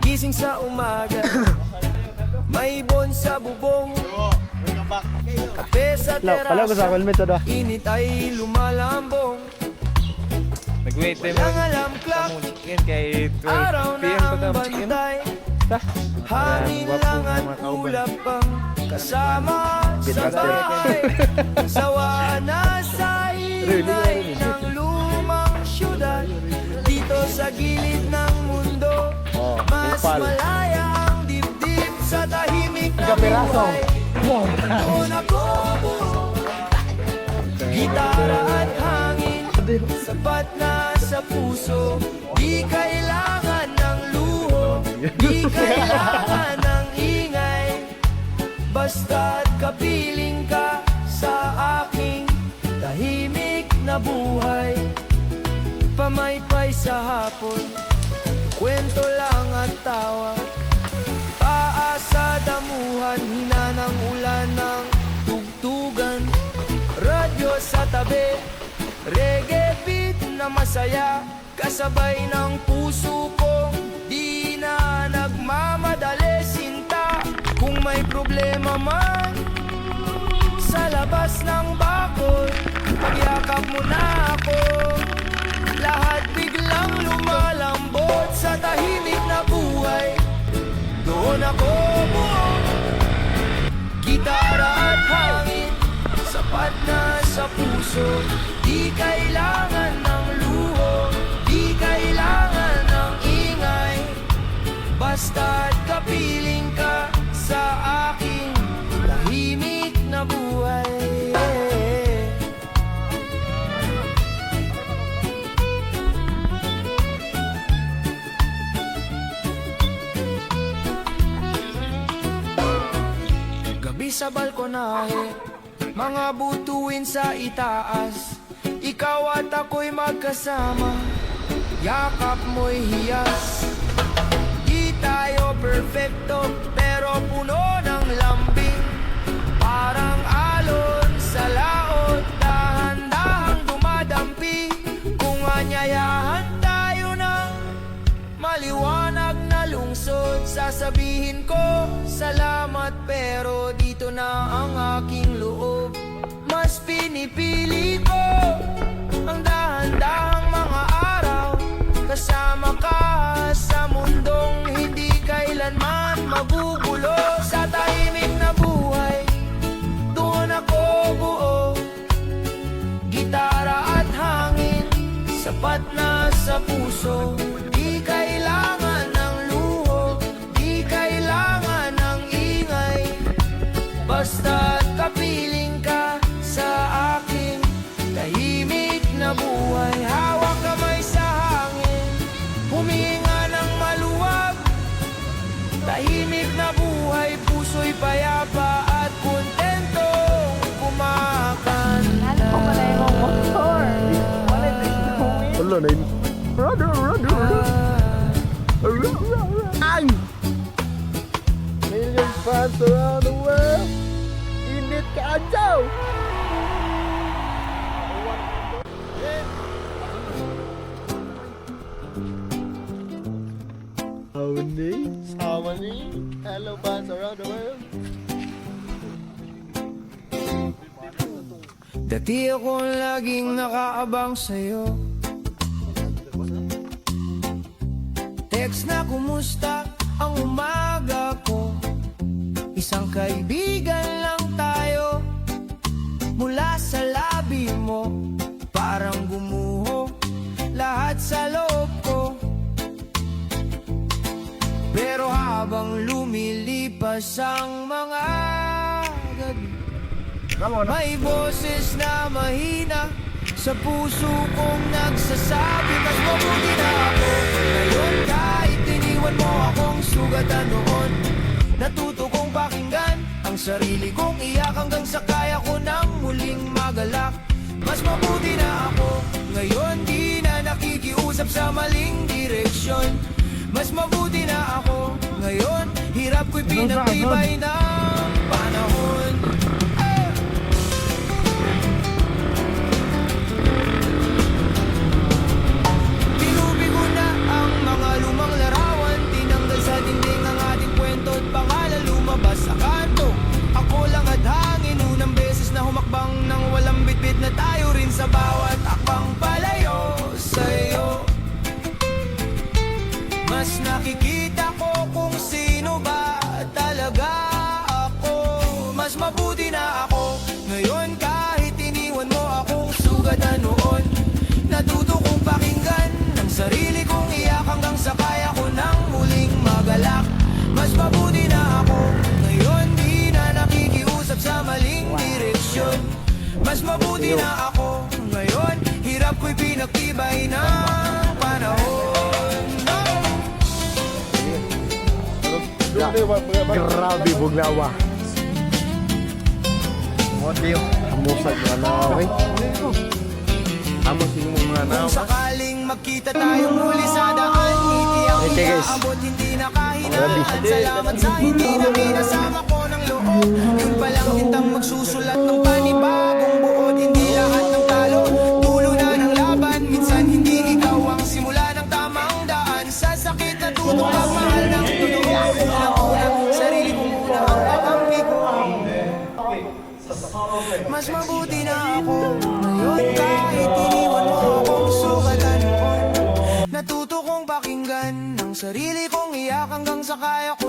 Gising sa umaga, may ibon sa bubong, kape sa terasa, init ay lumalambong. Nag-wait tayo Walang alam clock, kay 12 araw na PM ang bantay, hangin lang at ulap pang kasama sa bahay. Sawa na sa ingay ng lumang syudad, dito sa gilid ng mundo, mas malaya ang dibdib sa tahimik na buhay. Doon ako buo, gitara at hangin, sapat na sa puso. Di kailangan ng luho, di kailangan ng ingay, basta't kapiling ka sa aking tahimik na buhay. Pamaypay sa hapon, kwento lang at tawa, taas sa damuhan, hina ng ulan ng tugtugan, radyo sa tabi, reggae beat na masaya, kasabay ng puso kong di na nagmamadali. Sinta, kung may problema man sa labas ng bakod, pagyakap mo na ako, lahat biglang lumalambot sa tahimik na buhay. Doon ako buo, gitara at hangin, sapat na sa puso. Di kailangan ng luho, di kailangan ng ingay, basta't kapiling ka sa aking tahimik na buhay. Gabi sa balkonahe, mga butuin sa itaas, ikaw at ako'y magkasama, yakap mo'y hiyas. Di tayo perfecto, pero puno ng lambing, parang alon sa laot, dahan-dahang dumadampi. Kung anyayahan tayo ng maliwanag na lungsod, sasabihin ko salamat, pero dito na ang aking loob. Mas pinipili ko ang dahan-dahang mga araw, kasama ka sa mundong hindi kailanman magugulo. Sa tahimik na buhay, doon ako buo, gitara at hangin, sapat na sa puso. Di kailangan ng luho, di kailangan ng ingay, basta't kapiling ka sa aking tahimik na buhay. Hawak kamay sa hangin, huminga ng maluwag, tahimik na buhay, puso'y payapa at kontentong kumakanta. Wala na yun. Million fans around the world, init ka adyaw. Harmony, hello fans around the world. Dati akong laging nakaabang sa'yo, text na kumusta ang umaga ko, isang kaibigan lang tayo, mula sa labi mo, parang gumuho lahat sa loob ko. Pero habang lumilipas ang mga gabi, may boses na mahina sa puso kong nagsasabi, mas mabuti na ako ngayon, kahit iniwan mo akong sugatan noon. Natuto kong pakinggan ang sarili kong iyak hanggang sa kaya ko nang muling mag direksyon. Mas mabuti na ako ngayon, hirap ko'y pinagtibay ng panahon. Binubigo na ang mga lumang larawan, tinanggal sa dingding ang ating kwento at pangalan lumabas sa kanto. Ako lang at hangin, unang beses na humakbang nang walang bitbit na tayo rin sa bawat akbang palayo sa'yo. Mas nakikita ko kung sino ba talaga ako. Mas mabuti na ako ngayon kahit iniwan mo akong sugatan noon. Natuto kong pakinggan ang sarili kong iyak hanggang sa kaya ko nang muling magalak. Mas mabuti na ako ngayon, di na nakikiusap sa maling direksyon. Mas mabuti na ako ngayon, hirap ko'y pinagtibay ng panahon. Grabe bugnawa. Model. Amusag nga na, okay? Amos yung mga Kung naman. sakaling magkita tayong muli sa daan, ngiti ang Okay, guys. iaabot, hindi na kahinaan. Salamat sa hindi na kinasama ko ng loob. Yun palang tintang magsusulat ng panibagong buod. Hindi lahat ng talo, tulo na ng laban. Minsan hindi ikaw ang simula ng tamang daan. Sa sakit na tutok ang mahal ng totoo. Unang-unang sarili ko muna ang kakampi ko. Mas mabuti na ako ngayon kahit iniwan mo akong sugatan noon. Natuto kong pakinggan ang sarili kong iyak hanggang sa kaya ko